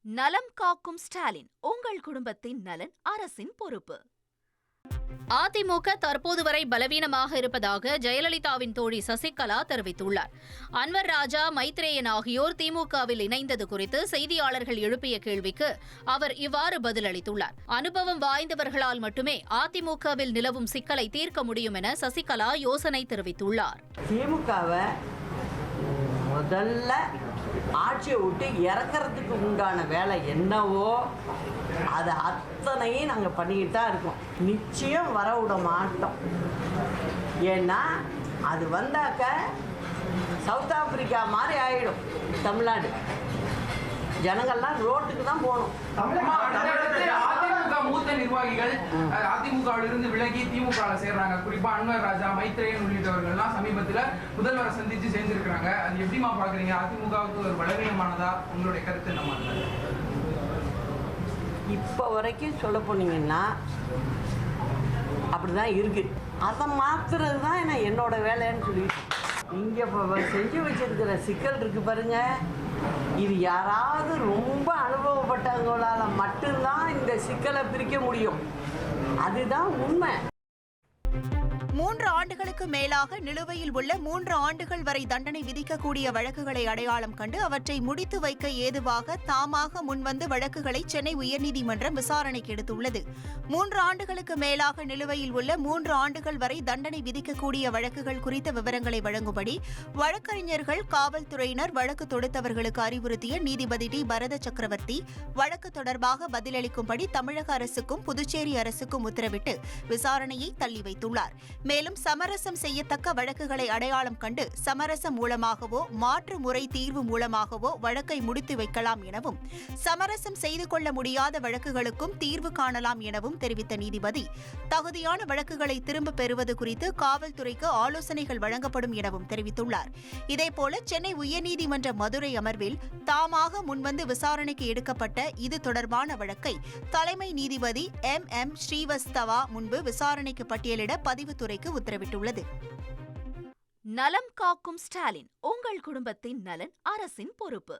நலம் காக்கும் ஸ்டாலின், உங்கள் குடும்பத்தின் நலன் அரசின் பொறுப்பு. அதிமுக தற்போது வரை பலவீனமாக இருப்பதாக ஜெயலலிதாவின் தோழி சசிகலா தெரிவித்துள்ளார். அன்வர் ராஜா, மைத்ரேயன் ஆகியோர் திமுகவில் இணைந்தது குறித்து செய்தியாளர்கள் எழுப்பிய கேள்விக்கு அவர் இவ்வாறு பதிலளித்துள்ளார். அனுபவம் வாய்ந்தவர்களால் மட்டுமே அதிமுகவில் நிலவும் சிக்கலை தீர்க்க முடியும் என சசிகலா யோசனை தெரிவித்துள்ளார். திமுகவை முதல்ல ஆட்சியை விட்டு இறக்கிறதுக்கு உண்டான வேலை என்னவோ அது அத்தனையும் நாங்கள் பண்ணிக்கிட்டு தான் இருக்கோம். நிச்சயம் வர விட மாட்டோம். ஏன்னா அது வந்தாக்க சவுத் ஆப்பிரிக்கா மாதிரி ஆகிடும் தமிழ்நாடு. ஜனங்கள்லாம் ரோட்டுக்கு தான் போகணும். அதிமுக மூத்த நிர்வாகிகள் அதிமுகவிலிருந்து விலகி திமுக சேர்றாங்க. குறிப்பா அன்வர் ராஜா, மைத்ரேயன் உள்ளிட்டவர்கள்லாம் சமீபத்தில் முதல்வரை சந்திச்சு சேர்ந்திருக்கிறாங்க. அது எப்படிமா பாக்குறீங்க? அதிமுகவுக்கு ஒரு பலவீனமானதா? உங்களுடைய கருத்து என்னமா? இப்போ வரைக்கும் சொல்ல போனீங்கன்னா அப்படிதான் இருக்கு. அதை மாத்துறது தான் என்னோட வேலைன்னு சொல்லிட்டு இங்கே இப்போ செஞ்சு வச்சிருக்கிற சிக்கல் இருக்கு பாருங்க. இது யாராவது ரொம்ப அனுபவப்பட்டவங்களால மட்டும்தான் இந்த சிக்கலை பிரிக்க முடியும். அதுதான் உண்மை. 3 ஆண்டுகளுக்கு மேலாக நிலுவையில் உள்ள 3 ஆண்டுகள் வரை தண்டனை விதிக்கக்கூடிய வழக்குகளை அடையாளம் கண்டு அவற்றை முடித்து வைக்க ஏதுவாக தாமாக முன்வந்து வழக்குகளை சென்னை உயர்நீதிமன்றம் விசாரணைக்கு எடுத்துள்ளது. 3 ஆண்டுகளுக்கு மேலாக நிலுவையில் உள்ள 3 ஆண்டுகள் வரை தண்டனை விதிக்கக்கூடிய வழக்குகள் குறித்த விவரங்களை வழங்கும்படி வழக்கறிஞர்கள், காவல்துறையினர் வழக்கு தொடுத்தவர்களுக்கு அறிவுறுத்திய நீதிபதி டி. பரத சக்கரவர்த்தி வழக்கு தொடர்பாக பதிலளிக்கும்படி தமிழக அரசுக்கும் புதுச்சேரி அரசுக்கும் உத்தரவிட்டு விசாரணையை தள்ளி வைத்துள்ளார். மேலும் சமரசம் செய்யத்தக்க வழக்குகளை அடையாளம் கண்டு சமரசம் மூலமாகவோ மாற்று முறை தீர்வு மூலமாகவோ வழக்கை முடித்து வைக்கலாம் எனவும், சமரசம் செய்து கொள்ள முடியாத வழக்குகளுக்கும் தீர்வு காணலாம் எனவும் தெரிவித்த நீதிபதி, தகுதியான வழக்குகளை திரும்பப் பெறுவது குறித்து காவல்துறைக்கு ஆலோசனைகள் வழங்கப்படும் எனவும் தெரிவித்துள்ளார். இதேபோல சென்னை உயர்நீதிமன்ற மதுரை அமர்வில் தாமாக முன்வந்து விசாரணைக்கு எடுக்கப்பட்ட இது தொடர்பான வழக்கை தலைமை நீதிபதி M. ஸ்ரீவஸ்தவா முன்பு விசாரணைக்கு பட்டியலிட பதிவுத்துறைக்கு உத்தரவிட்டுள்ளது. நலம் காக்கும் ஸ்டாலின், உங்கள் குடும்பத்தின் நலன் அரசின் பொறுப்பு.